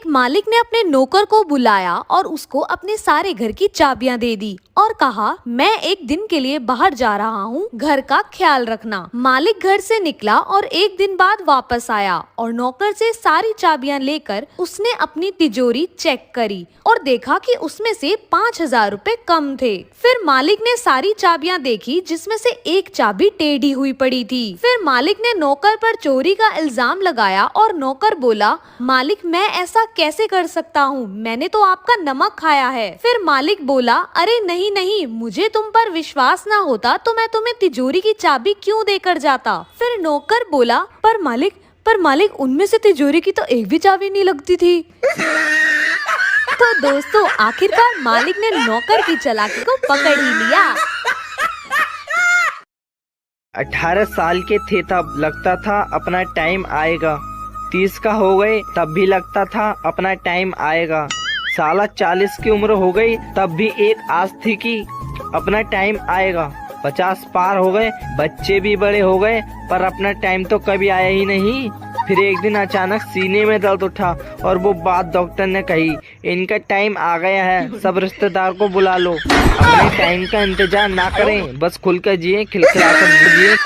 एक मालिक ने अपने नौकर को बुलाया और उसको अपने सारे घर की चाबियां दे दी और कहा, मैं एक दिन के लिए बाहर जा रहा हूँ, घर का ख्याल रखना। मालिक घर से निकला और एक दिन बाद वापस आया और नौकर से सारी चाबियां लेकर उसने अपनी तिजोरी चेक करी और देखा कि उसमें से 5,000 रुपए कम थे। फिर मालिक ने सारी चाबियां देखी जिसमें से एक चाबी टेढ़ी हुई पड़ी थी। फिर मालिक ने नौकर पर चोरी का इल्जाम लगाया और नौकर बोला, मालिक मैं ऐसा कैसे कर सकता हूँ, मैंने तो आपका नमक खाया है। फिर मालिक बोला, अरे नहीं नहीं, मुझे तुम पर विश्वास ना होता तो मैं तुम्हें तिजोरी की चाबी क्यों देकर जाता। फिर नौकर बोला, पर मालिक उनमें से तिजोरी की तो एक भी चाबी नहीं लगती थी। तो दोस्तों आखिरकार मालिक ने नौकर की चालाकी को पकड़ ही लिया। 18 साल के थे तब लगता था अपना टाइम आएगा, 30 का हो गए तब भी लगता था अपना टाइम आएगा, साला 40 की उम्र हो गई तब भी एक आस थी कि अपना टाइम आएगा, 50 पार हो गए, बच्चे भी बड़े हो गए पर अपना टाइम तो कभी आया ही नहीं। फिर एक दिन अचानक सीने में दर्द उठा और वो बात डॉक्टर ने कही, इनका टाइम आ गया है, सब रिश्तेदार को बुला लो। अपने टाइम का इंतजार ना करें, बस खुलकर जिए, खिलखिलाकर जिए।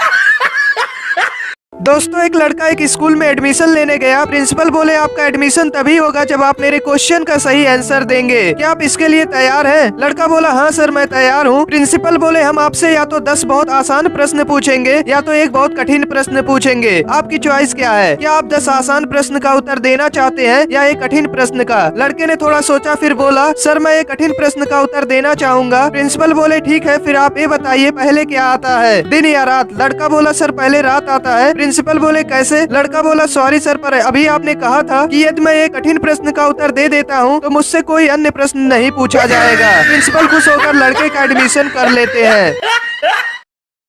दोस्तों एक लड़का एक स्कूल में एडमिशन लेने गया। प्रिंसिपल बोले, आपका एडमिशन तभी होगा जब आप मेरे क्वेश्चन का सही आंसर देंगे, क्या आप इसके लिए तैयार हैं? लड़का बोला, हाँ सर मैं तैयार हूँ। प्रिंसिपल बोले, हम आपसे या तो 10 बहुत आसान प्रश्न पूछेंगे या तो एक बहुत कठिन प्रश्न पूछेंगे, आपकी चॉइस क्या है? क्या आप 10 आसान प्रश्न का उत्तर देना चाहते हैं या एक कठिन प्रश्न का? लड़के ने थोड़ा सोचा फिर बोला, सर मैं एक कठिन प्रश्न का उत्तर देना चाहूंगा। प्रिंसिपल बोले, ठीक है फिर आप ये बताइए पहले क्या आता है, दिन या रात? लड़का बोला, सर पहले रात आता है। प्रिंसिपल बोले, कैसे? लड़का बोला, सॉरी सर पर अभी आपने कहा था कि यदि मैं एक कठिन प्रश्न का उत्तर दे देता हूँ तो मुझसे कोई अन्य प्रश्न नहीं पूछा जाएगा। प्रिंसिपल खुश होकर लड़के का एडमिशन कर लेते हैं।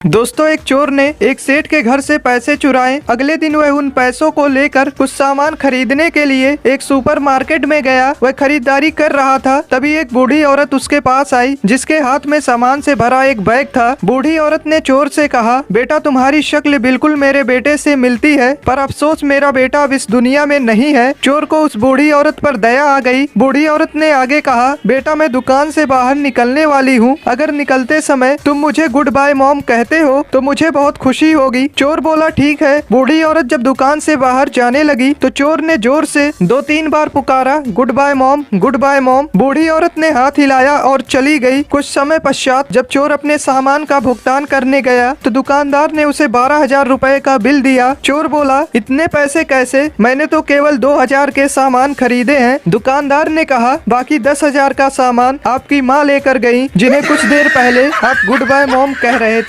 दोस्तों एक चोर ने एक सेठ के घर से पैसे चुराए। अगले दिन वह उन पैसों को लेकर कुछ सामान खरीदने के लिए एक सुपरमार्केट में गया। वह खरीदारी कर रहा था, तभी एक बूढ़ी औरत उसके पास आई जिसके हाथ में सामान से भरा एक बैग था। बूढ़ी औरत ने चोर से कहा, बेटा तुम्हारी शक्ल बिल्कुल मेरे बेटे से मिलती है, पर अफसोस मेरा बेटा अब इस दुनिया में नहीं है। चोर को उस बूढ़ी औरत पर दया आ गई। बूढ़ी औरत ने आगे कहा, बेटा मैं दुकान से बाहर निकलने वाली हूँ, अगर निकलते समय तुम मुझे गुड बाय मॉम कहते हो तो मुझे बहुत खुशी होगी। चोर बोला, ठीक है। बूढ़ी औरत जब दुकान से बाहर जाने लगी तो चोर ने जोर से 2-3 बार पुकारा, good bye mom, good bye mom. बूढ़ी औरत ने हाथ हिलाया और चली गई। कुछ समय पश्चात जब चोर अपने सामान का भुगतान करने गया तो दुकानदार ने उसे 12,000 रुपए का बिल दिया। चोर बोला, इतने पैसे कैसे, मैंने तो केवल 2,000 के सामान खरीदे हैं। दुकानदार ने कहा, बाकी 10,000 का सामान आपकी माँ लेकर गयी, जिन्हें कुछ देर पहले आप गुड बाय मॉम कह रहे थे।